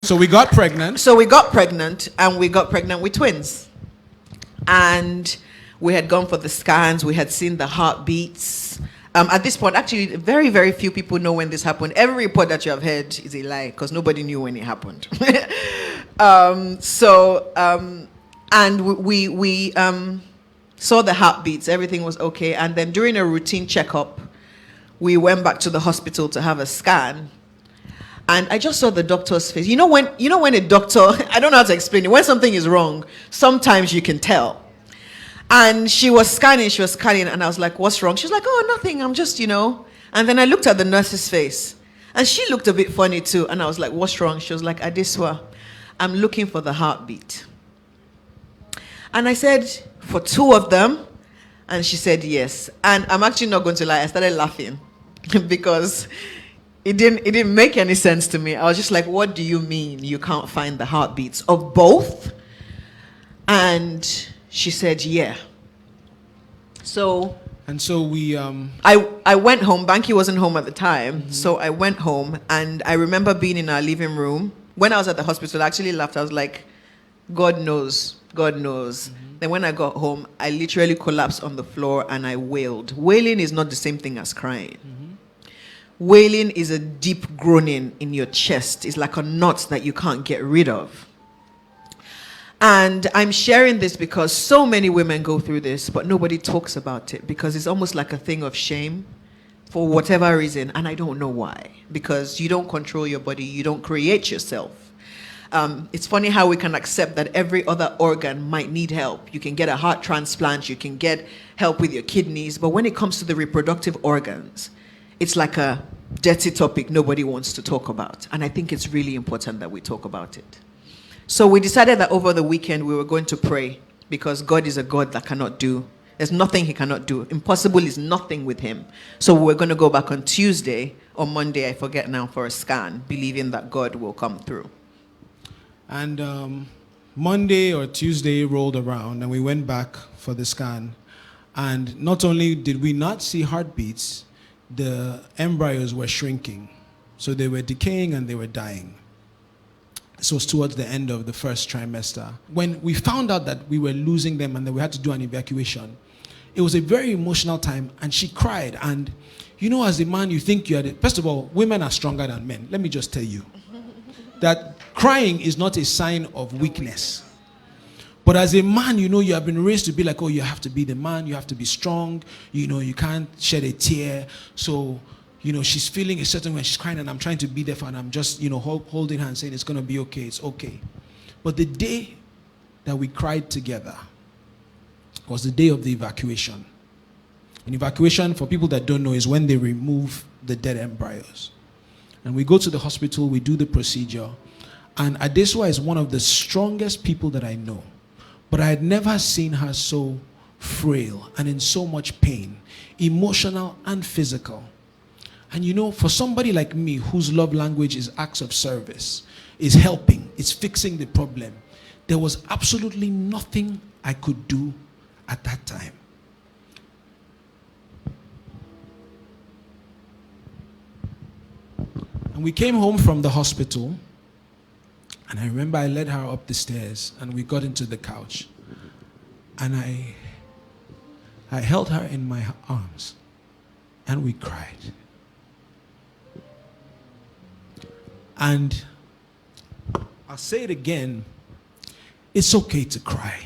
So we got pregnant. So we got pregnant, and we got pregnant with twins. And we had gone for the scans. We had seen the heartbeats. At this point, actually, very, very few people know when this happened. Every report that you have heard is a lie because nobody knew when it happened. And we saw the heartbeats. Everything was okay. And then during a routine checkup, we went back to the hospital to have a scan. And I just saw the doctor's face. You know when a doctor, I don't know how to explain it. When something is wrong, sometimes you can tell. And she was scanning, and I was like, what's wrong? She was like, oh, nothing, I'm just, And then I looked at the nurse's face, and she looked a bit funny too. And I was like, what's wrong? She was like, Adeswa, I'm looking for the heartbeat. And I said, for two of them? And she said, yes. And I'm actually not going to lie, I started laughing because it didn't make any sense to me. I was just like, what do you mean you can't find the heartbeats of both? And she said, yeah. So we I went home. Banky wasn't home at the time. So I went home, and I remember being in our living room. When I was at the hospital, I actually laughed. I was like, God knows. Then when I got home, I literally collapsed on the floor and I wailed. Wailing is not the same thing as crying. Wailing is a deep groaning in your chest. It's like a knot that you can't get rid of. And I'm sharing this because so many women go through this, but nobody talks about it because it's almost like a thing of shame for whatever reason. And I don't know why. Because you don't control your body. You don't create yourself. It's funny how we can accept that every other organ might need help. You can get a heart transplant. You can get help with your kidneys. But when it comes to the reproductive organs, it's like a dirty topic nobody wants to talk about. And I think it's really important that we talk about it. So we decided that over the weekend we were going to pray because God is a God that cannot do. There's nothing he cannot do. Impossible is nothing with him. So we're going to go back on Tuesday or Monday, I forget now, for a scan, believing that God will come through. And Monday or Tuesday rolled around and we went back for the scan. And not only did we not see heartbeats, the embryos were shrinking. So they were decaying and they were dying. This was towards the end of the first trimester. When we found out that we were losing them and that we had to do an evacuation, it was a very emotional time, and she cried. And as a man, you think you are first of all, women are stronger than men. Let me just tell you that crying is not a sign of weakness. But as a man, you have been raised to be like, oh, you have to be the man, you have to be strong, you can't shed a tear. So she's feeling a certain way, she's crying, and I'm trying to be there for her, and I'm just, holding her and saying, it's going to be okay, it's okay. But the day that we cried together was the day of the evacuation. An evacuation, for people that don't know, is when they remove the dead embryos. And we go to the hospital, we do the procedure, and Adeswa is one of the strongest people that I know. But I had never seen her so frail and in so much pain, emotional and physical. And for somebody like me whose love language is acts of service, is helping, is fixing the problem, there was absolutely nothing I could do at that time. And we came home from the hospital, and I remember I led her up the stairs and we got into the couch. And I held her in my arms and we cried. And I'll say it again, it's okay to cry.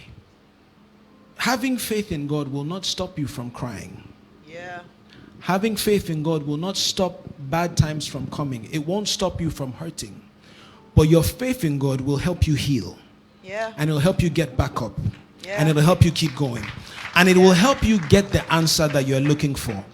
Having faith in God will not stop you from crying. Yeah. Having faith in God will not stop bad times from coming. It won't stop you from hurting. But your faith in God will help you heal. Yeah. And it'll help you get back up. Yeah. And it'll help you keep going. And it will help you get the answer that you're looking for.